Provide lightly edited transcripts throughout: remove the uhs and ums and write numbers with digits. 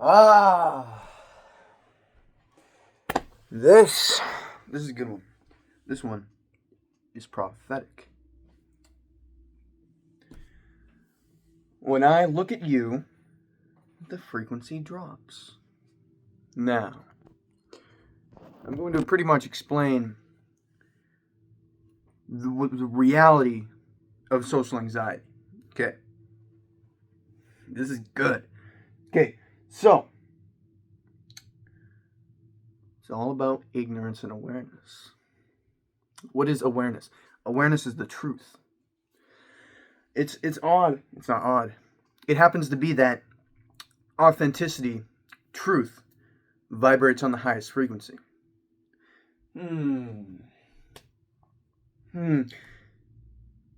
Ah, this is a good one. This one is prophetic. When I look at you, the frequency drops. Now, I'm going to pretty much explain the reality of social anxiety. Okay. This is good. Okay, so it's all about ignorance and awareness. What is awareness? Awareness is the truth. It's odd. It's not odd. It happens to be that authenticity, truth, vibrates on the highest frequency.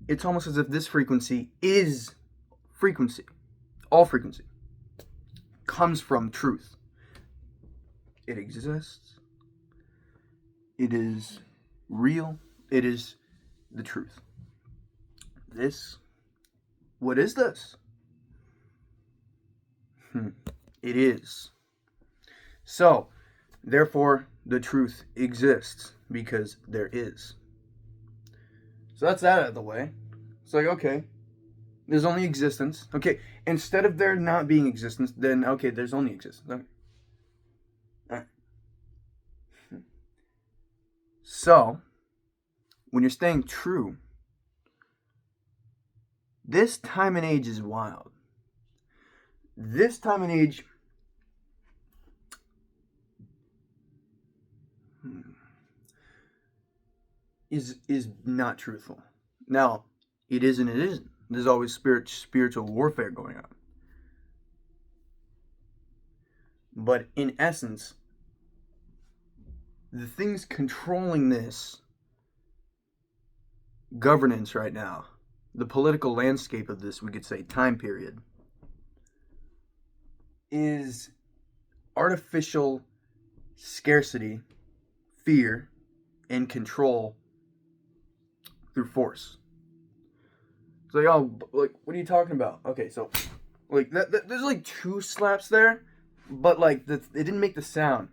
It's almost as if this frequency is frequency. All frequency comes from truth. It exists. It is real. It is the truth. What is this? It is. So, therefore, the truth exists because there is. So that's that out of the way. It's like, okay, there's only existence. Okay, instead of there not being existence, then, okay, there's only existence. Okay. All right. So, when you're staying true, this time and age is wild. This time and age is not truthful. Now, it is and it isn't. There's always spiritual warfare going on. But in essence, the things controlling this governance right now, the political landscape of this, we could say, time period, is artificial scarcity, fear, and control through force. It's like, oh, like, what are you talking about? Okay, so, like, there's like two slaps there, but like, it didn't make the sound.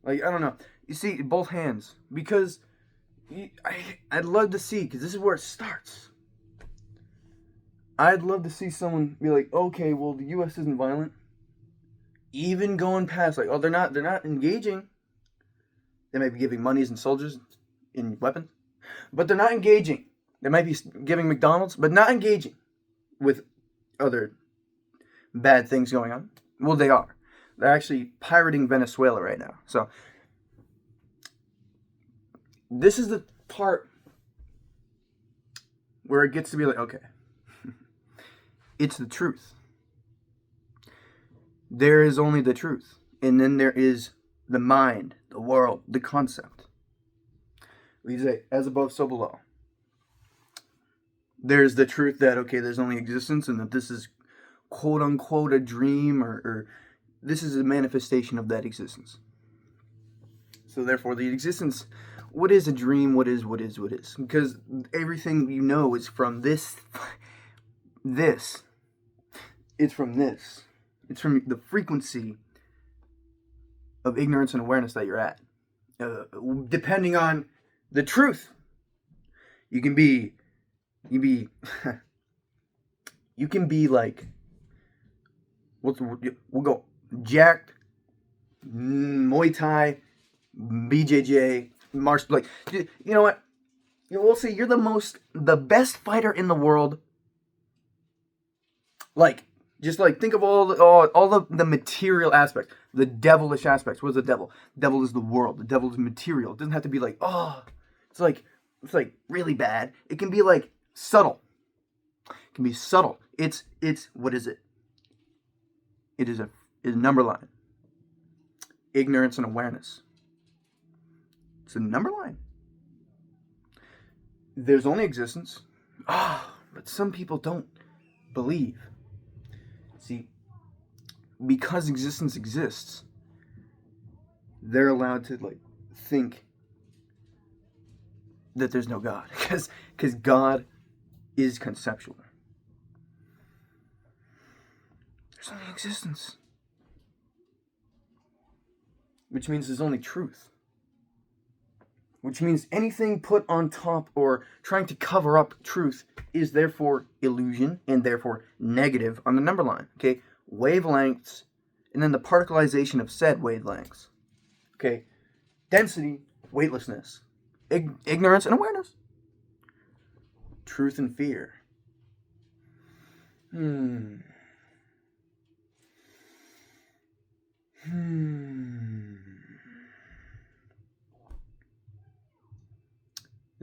Like, I don't know. You see, both hands, because I'd love to see, because this is where it starts. I'd love to see someone be like, okay, well, the U.S. isn't violent. Even going past, like, oh, they're not engaging. They might be giving monies and soldiers and weapons, but they're not engaging. They might be giving McDonald's, but not engaging with other bad things going on. Well, they are. They're actually pirating Venezuela right now. So, this is the part where it gets to be like, okay, it's the truth. There is only the truth. And then there is the mind, the world, the concept. We say, as above, so below. There's the truth that, okay, there's only existence and that this is quote unquote a dream or this is a manifestation of that existence. So therefore the existence, what is a dream, what is? Because everything you know is from this. It's from this. It's from the frequency of ignorance and awareness that you're at. Depending on the truth, you can be like, we'll go jacked, Muay Thai, BJJ, martial, like, you know what? We'll say you're the best fighter in the world. Like, just like think of all the material aspects, the devilish aspects. What's the devil? Devil is the world. The devil is material. It doesn't have to be like, oh, it's like really bad. It can be like subtle. It can be subtle. It's what is it? It is a number line. Ignorance and awareness. It's a number line. There's only existence. But some people don't believe. See, because existence exists, they're allowed to like think that there's no God, because God is conceptual. There's only existence. which means there's only truth. Which means anything put on top or trying to cover up truth is therefore illusion and therefore negative on the number line. Okay, wavelengths, and then the particleization of said wavelengths. Okay, density, weightlessness, ignorance and awareness, truth and fear.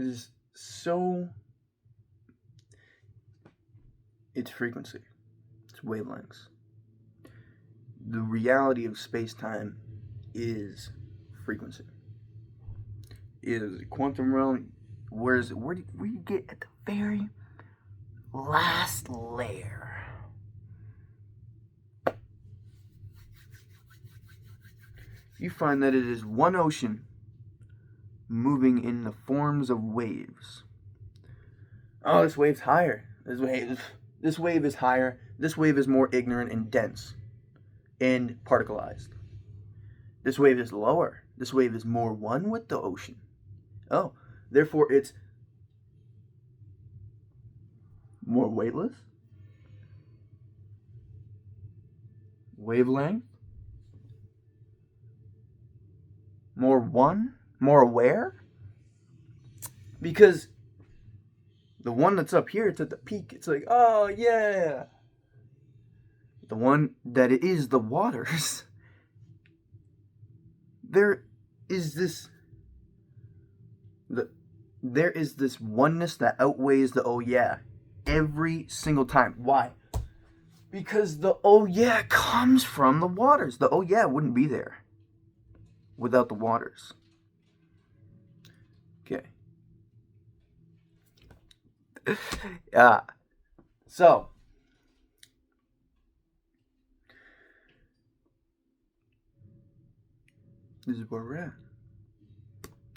Is so, it's frequency, it's wavelengths. The reality of space-time is frequency. Is quantum realm, where do you get at the very last layer? You find that it is one ocean moving in the forms of waves. Oh, this wave's higher. This wave is higher. This wave is more ignorant and dense and particleized. This wave is lower. This wave is more one with the ocean. Oh, therefore it's more weightless, wavelength, more one, more aware, because the one that's up here, it's at the peak, it's like, oh yeah. The one that is the waters, there is this oneness that outweighs the oh yeah every single time. Why? Because the oh yeah comes from the waters. The oh yeah wouldn't be there without the waters. Okay. So this is where we're at.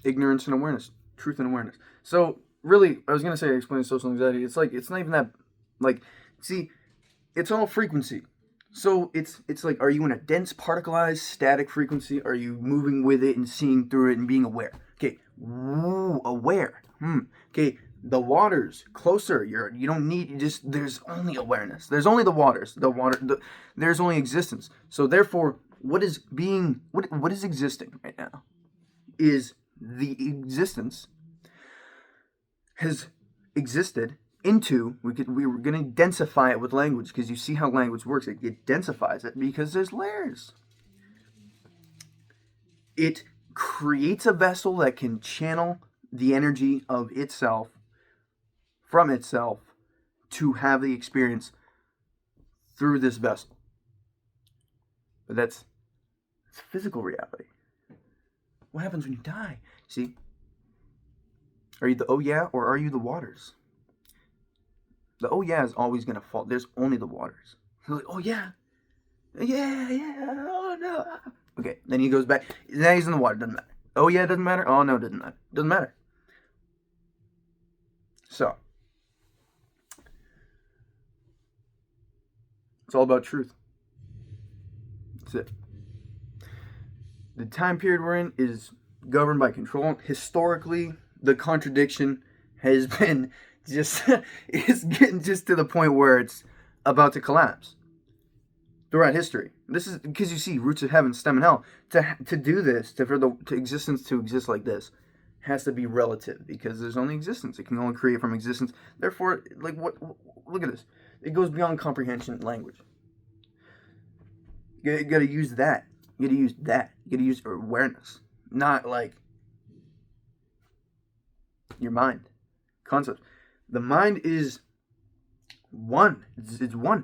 Ignorance and awareness, truth and awareness. So really, I was gonna say explain social anxiety. It's like, it's not even that, like, see, it's all frequency. So it's like, are you in a dense particleized static frequency? Are you moving with it and seeing through it and being aware? Okay, aware. Okay, the waters closer. You don't need, there's only awareness. There's only the waters. There's only existence. So therefore, what is existing right now is the existence has existed into, we were going to densify it with language, because you see how language works. It densifies it because there's layers. It creates a vessel that can channel the energy of itself from itself to have the experience through this vessel. But that's physical reality. What happens when you die? See? Are you the oh yeah, or are you the waters? The oh yeah is always going to fall. There's only the waters. He's like, oh yeah. Yeah, oh no. Okay, then he goes back. Now he's in the water. Doesn't matter. Oh yeah, doesn't matter. Oh no, doesn't matter. Doesn't matter. So, it's all about truth. That's it. The time period we're in is governed by control. Historically, the contradiction has been just, it's getting just to the point where it's about to collapse throughout history. This is because you see roots of heaven, stem and hell. To do this, for the existence to exist like this, has to be relative, because there's only existence. It can only create from existence. Therefore, like, what? Look at this. It goes beyond comprehension language. You got to use that. You got to use that. You got to use awareness, not like your mind. Concepts. The mind is one. It's one.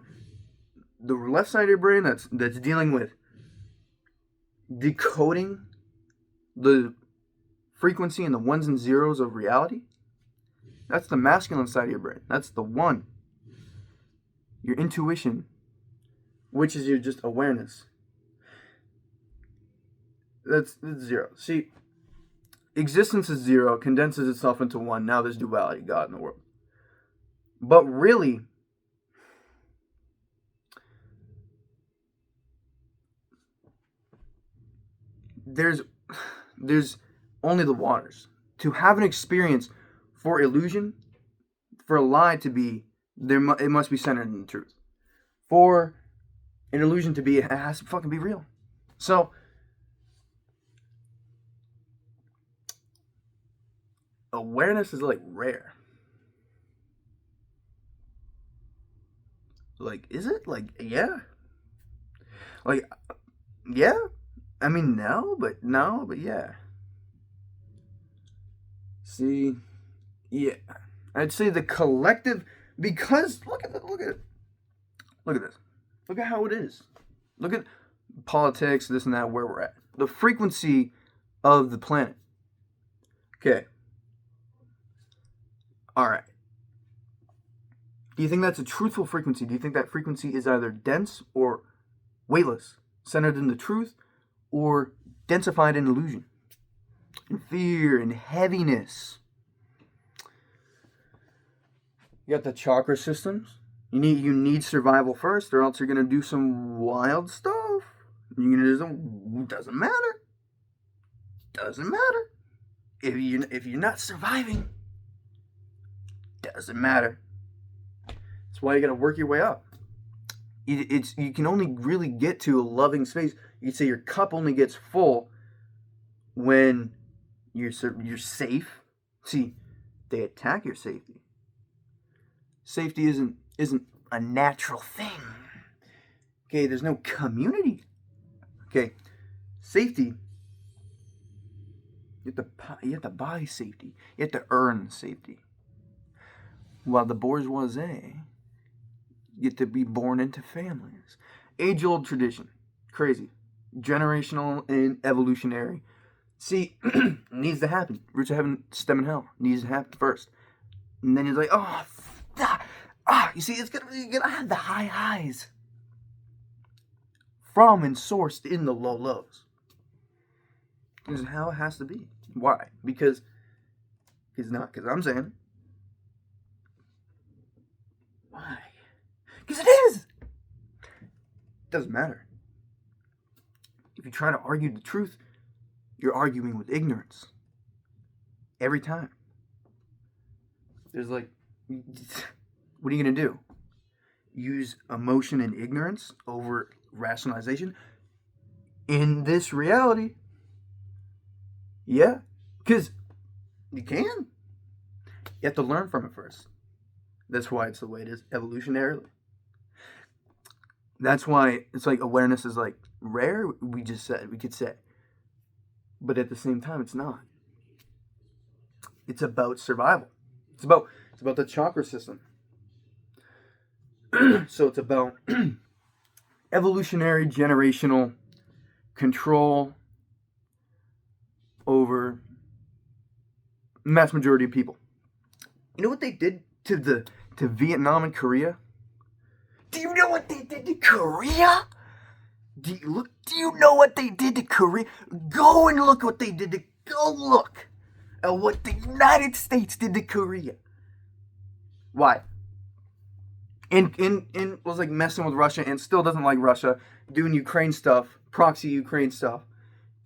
The left side of your brain that's dealing with decoding the frequency and the ones and zeros of reality. That's the masculine side of your brain. That's the one. Your intuition, which is your just awareness. That's zero. See, existence is zero, condenses itself into one. Now there's duality, God in the world. But really, there's only the waters. To have an experience for illusion, for a lie to be there, it must be centered in the truth. For an illusion to be, it has to fucking be real. So awareness is like rare. Like, is it? Like, yeah. Like, yeah. I mean, no, but yeah. See, yeah. I'd say the collective, because look at this. Look at how it is. Look at politics, this and that, where we're at. The frequency of the planet. Okay. All right. Do you think that's a truthful frequency? Do you think that frequency is either dense or weightless, centered in the truth, or densified in illusion, in fear and heaviness? You got the chakra systems. You need survival first, or else you're gonna do some wild stuff. Doesn't matter. Doesn't matter. If you're not surviving, doesn't matter. That's why you gotta work your way up. You can only really get to a loving space. You could say your cup only gets full when you're safe. See, they attack your safety. Safety isn't a natural thing. Okay, there's no community. Okay, safety. You have to buy safety. You have to earn safety. While the bourgeoisie get to be born into families. Age-old tradition. Crazy. Generational and evolutionary. See, needs to happen. Roots of heaven, stem in hell. Needs to happen first. And then you're like, you see, you're gonna have the high highs from and sourced in the low lows. This is how it has to be. Why? Because I'm saying it. Why? Because it is. It doesn't matter. If you try to argue the truth, you're arguing with ignorance. Every time. There's like, what are you going to do? Use emotion and ignorance over rationalization? In this reality, yeah. Because you can. You have to learn from it first. That's why it's the way it is, evolutionarily. That's why it's like awareness is like rare, we could say. But at the same time, it's not. It's about survival. It's about the chakra system. So it's about evolutionary, generational control over mass majority of people. You know what they did to Vietnam and Korea? Do you know what they did to Korea? Do you know what they did to Korea? Go and look what they did to. Go look at what the United States did to Korea. Why? In was like messing with Russia and still doesn't like Russia, doing Ukraine stuff, proxy Ukraine stuff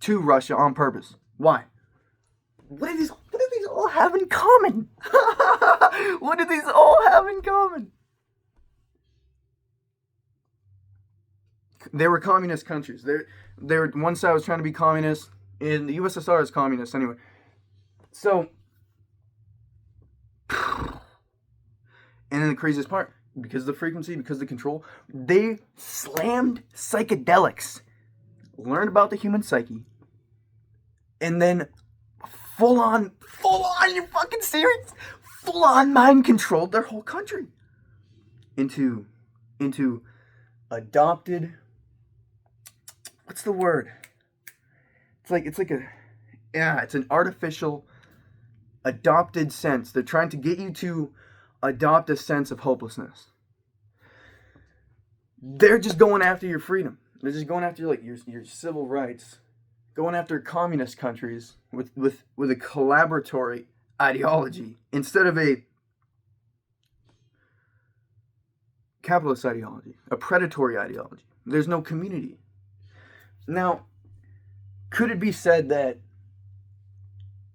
to Russia on purpose. Why? What do these all have in common? What do these all have in common? They were communist countries. They were one side was trying to be communist, and the USSR is communist anyway. So, and then the craziest part, because of the frequency, because of the control, they slammed psychedelics, learned about the human psyche, and then full on, you fucking serious? Full on mind controlled their whole country into adopted. What's the word? It's an artificial adopted sense. They're trying to get you to adopt a sense of hopelessness. They're just going after your freedom. They're just going after like your civil rights. Going after communist countries with a collaboratory ideology instead of a capitalist ideology, a predatory ideology. There's no community. Now, Could it be said that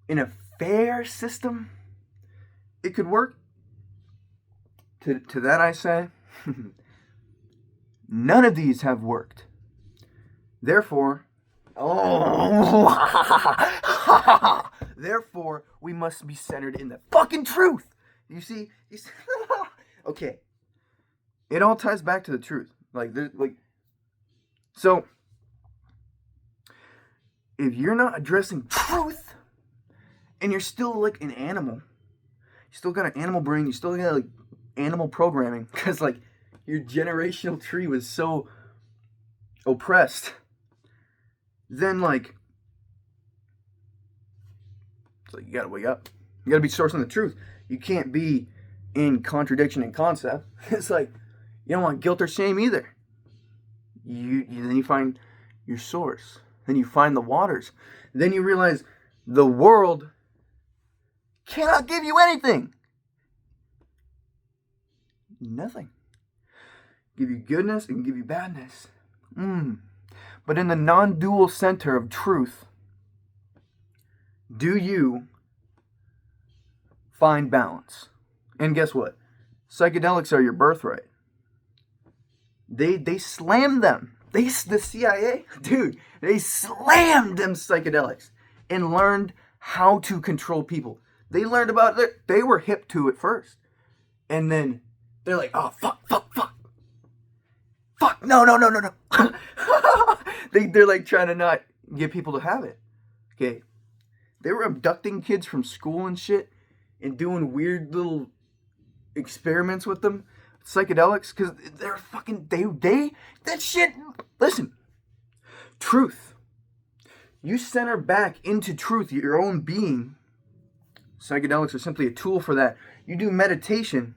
in a fair system, it could work? To that I say, none of these have worked. Therefore, therefore, we must be centered in the fucking truth. You see? Okay. It all ties back to the truth. So, if you're not addressing truth, and you're still like an animal, you still got an animal brain, you still got like animal programming, because like your generational tree was so oppressed, then like, it's like you gotta wake up. You gotta be sourcing the truth. You can't be in contradiction in concept. It's like you don't want guilt or shame either. Then you find your source. Then you find the waters. Then you realize the world cannot give you anything. Nothing. Give you goodness and give you badness. But in the non-dual center of truth, do you find balance? And guess what? Psychedelics are your birthright. They slammed them. The CIA, dude, they slammed them psychedelics and learned how to control people. They learned about it. They were hip to it first. And then they're like, oh, fuck. No. They're like trying to not get people to have it. Okay. They were abducting kids from school and shit and doing weird little experiments with them. Psychedelics, because they're fucking, that shit, listen, truth. You center back into truth, your own being. Psychedelics are simply a tool for that. You do meditation,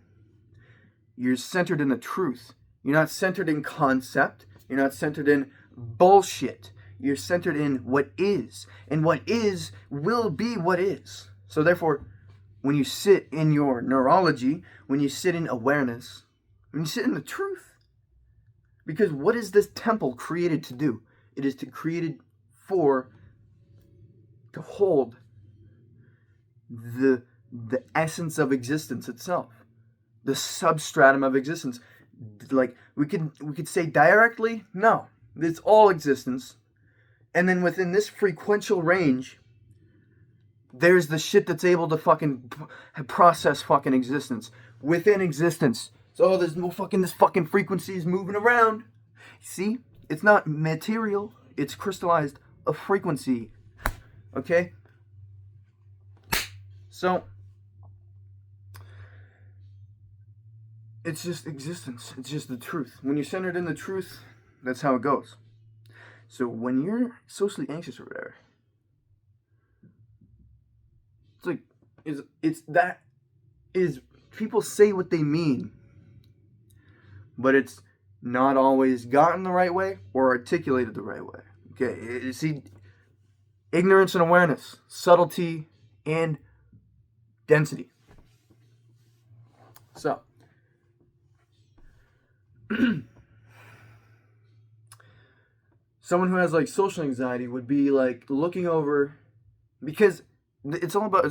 you're centered in the truth. You're not centered in concept. You're not centered in bullshit. You're centered in what is. And what is will be what is. So therefore, when you sit in your neurology, when you sit in awareness, when you sit in the truth, because what is this temple created to do? It is created to hold the essence of existence itself, the substratum of existence. Like we could say directly, no, it's all existence, and then within this frequential range, there's the shit that's able to fucking process fucking existence within existence. So there's no fucking, this fucking frequency is moving around. See? It's not material. It's crystallized a frequency. Okay? So, it's just existence. It's just the truth. When you're centered in the truth, that's how it goes. So when you're socially anxious or whatever, it's like, people say what they mean, but it's not always gotten the right way or articulated the right way. Okay, you see, ignorance and awareness, subtlety and density. So, someone who has like social anxiety would be like looking over, because it's all about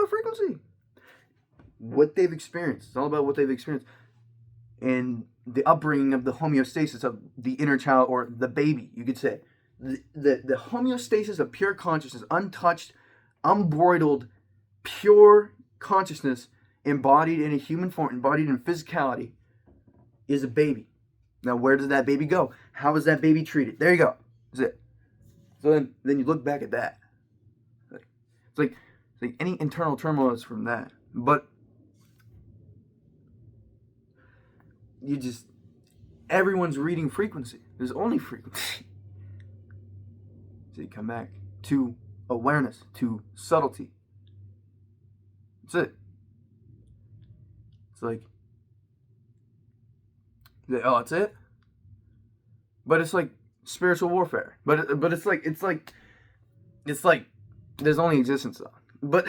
frequency. What they've experienced. It's all about what they've experienced. And the upbringing of the homeostasis of the inner child, or the baby, you could say. The homeostasis of pure consciousness, untouched, unbridled, pure consciousness embodied in a human form, embodied in physicality, is a baby. Now, where does that baby go? How is that baby treated? There you go. That's it. So then you look back at that. It's like any internal turmoil is from that. But everyone's reading frequency. There's only frequency. So you come back to awareness, to subtlety. That's it. It's like, oh, that's it? But it's like spiritual warfare. But it's like there's only existence though. But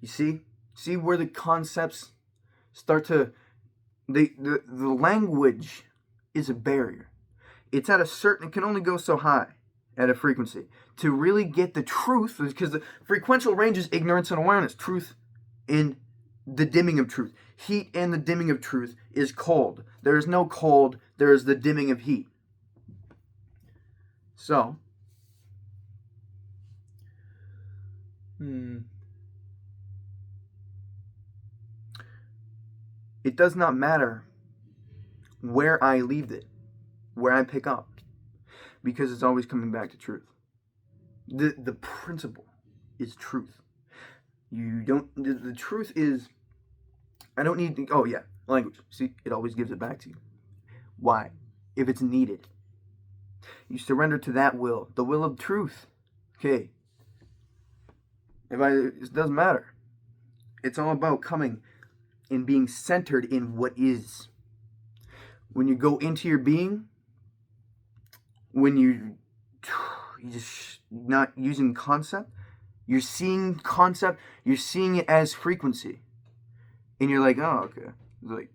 you see where the concepts start to, the language is a barrier. It's at a certain, it can only go so high. at a frequency. To really get the truth, because the frequential range is ignorance and awareness, truth in the dimming of truth. Heat and the dimming of truth is cold. There is no cold, there is the dimming of heat. So, it does not matter where I leave it, where I pick up, because it's always coming back to truth. The principle is truth. You don't, the truth is, I don't need to, oh yeah, language. See, it always gives it back to you. Why? If it's needed. You surrender to that will, the will of truth. Okay. It doesn't matter. It's all about coming and being centered in what is. When you go into your being, when you just not using concept, you're seeing concept, you're seeing it as frequency. And you're like, oh, okay. It's like,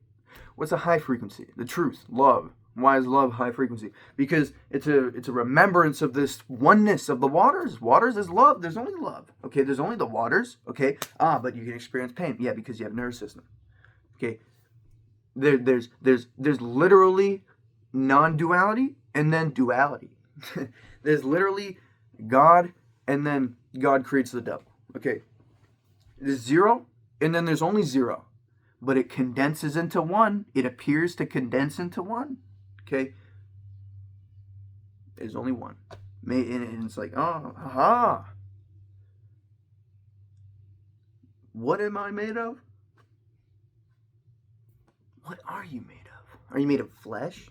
what's a high frequency? The truth, love. Why is love high frequency? Because it's a remembrance of this oneness of the waters. Waters is love. There's only love. Okay, there's only the waters. Okay, but you can experience pain. Yeah, because you have a nervous system. Okay, there's literally non-duality and then duality. There's literally God and then God creates the devil. Okay, there's zero and then there's only zero, but it condenses into one. It appears to condense into one. Okay, there's only one, and it's like, oh, aha. What am I made of? What are you made of? Are you made of flesh?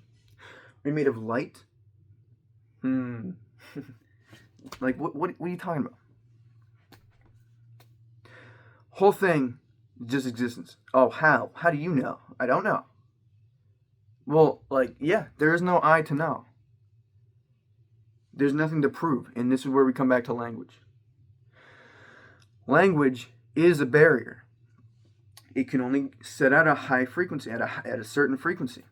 Are you made of light? Like, what are you talking about? Whole thing, just existence. Oh, how? How do you know? I don't know. Well, like, yeah, there is no I to know. There's nothing to prove. And this is where we come back to language. Language is a barrier. It can only set at a high frequency, at a certain frequency.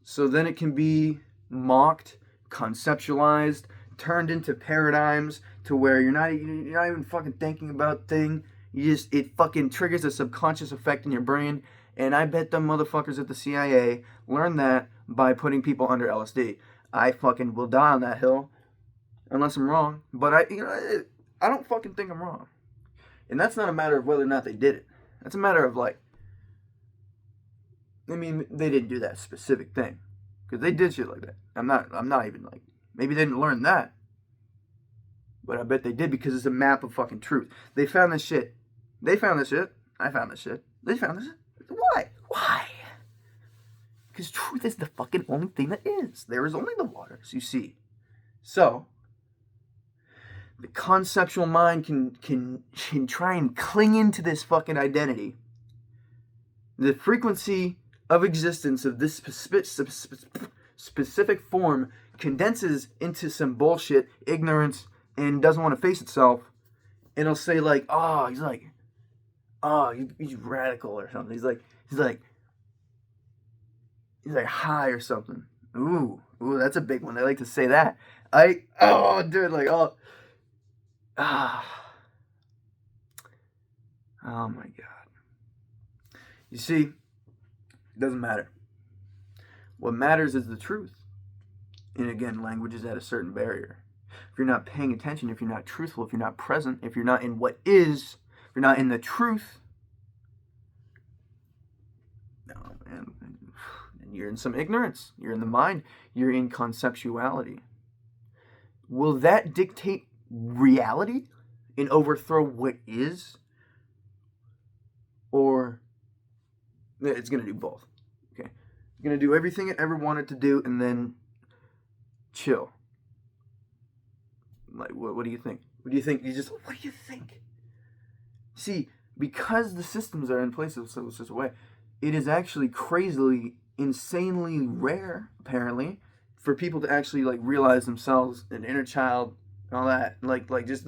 So then it can be mocked, conceptualized, turned into paradigms to where you're not even fucking thinking about thing. It fucking triggers a subconscious effect in your brain. And I bet them motherfuckers at the CIA learned that by putting people under LSD. I fucking will die on that hill, unless I'm wrong. But I don't fucking think I'm wrong. And that's not a matter of whether or not they did it. That's a matter of like, I mean, they didn't do that specific thing, because they did shit like that. I'm not even like, maybe they didn't learn that, but I bet they did, because it's a map of fucking truth. They found this shit. They found this shit. I found this shit. They found this shit. Why? Because truth is the fucking only thing that is. There is only the waters, you see. So, the conceptual mind can try and cling into this fucking identity. The frequency of existence of this specific form condenses into some bullshit, ignorance, and doesn't want to face itself. And it'll say like, he's radical or something. He's like high or something. Ooh, that's a big one. They like to say that. Oh my God. You see, it doesn't matter. What matters is the truth. And again, language is at a certain barrier. If you're not paying attention, if you're not truthful, if you're not present, if you're not in what is, if you're not in the truth, no, man, you're in some ignorance. You're in the mind. You're in conceptuality. Will that dictate reality and overthrow what is? Or it's going to do both. Okay. It's going to do everything it ever wanted to do and then chill. Like, what do you think? What do you think? What do you think? See, because the systems are in place of such a way, it is actually crazily, insanely rare, apparently, for people to actually like realize themselves, an inner child, and all that. Just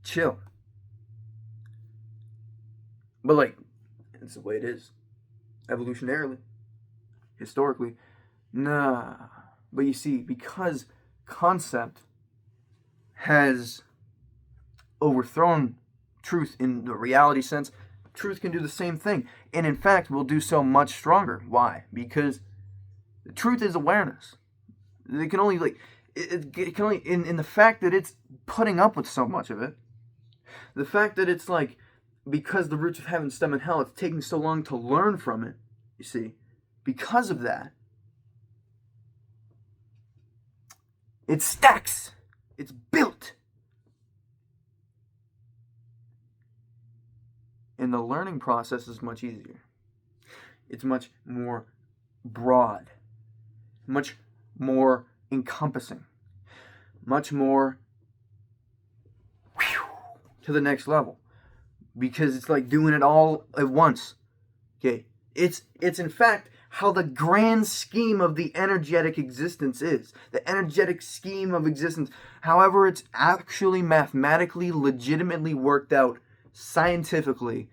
chill. But like, it's the way it is, evolutionarily, historically. Nah. But you see, because concept has overthrown truth in the reality sense. Truth can do the same thing, and in fact will do so much stronger. Why? Because the truth is awareness. It can only it can only in the fact that it's putting up with so much of it. The fact that it's like, because the roots of heaven stem in hell, it's taking so long to learn from it, you see, because of that, it stacks, it's built. And the learning process is much easier. It's much more broad, much more encompassing, much more to the next level, because it's like doing it all at once. Okay, it's in fact how the grand scheme of the energetic existence is. The energetic scheme of existence, however it's actually mathematically, legitimately worked out scientifically,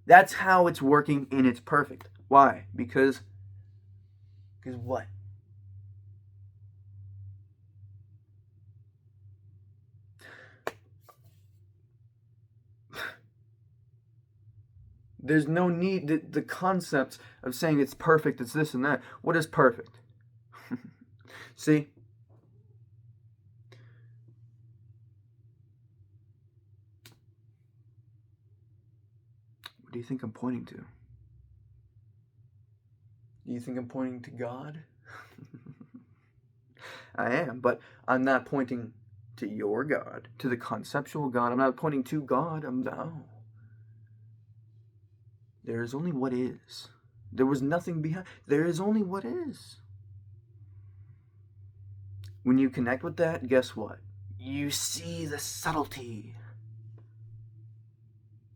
that's how it's working, and it's perfect. Why? Because what? There's no need, the concept of saying it's perfect, it's this and that. What is perfect? See? What do you think I'm pointing to? Do you think I'm pointing to God? I am, but I'm not pointing to your God, to the conceptual God. I'm not pointing to God. No. There is only what is. There was nothing behind. There is only what is. When you connect with that, guess what? You see the subtlety.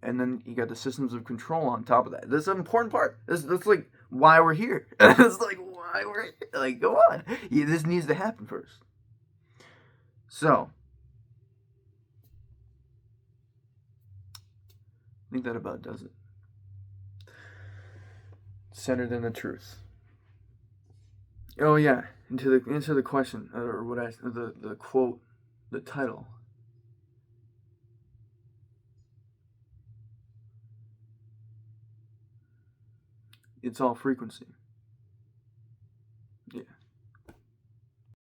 And then you got the systems of control on top of that. This is an important part. That's like why we're here. It's like why we're here. Like, go on. Yeah, this needs to happen first. So, I think that about does it. Centered in the truth. Oh yeah, answer the question, or what the quote, the title. It's all frequency.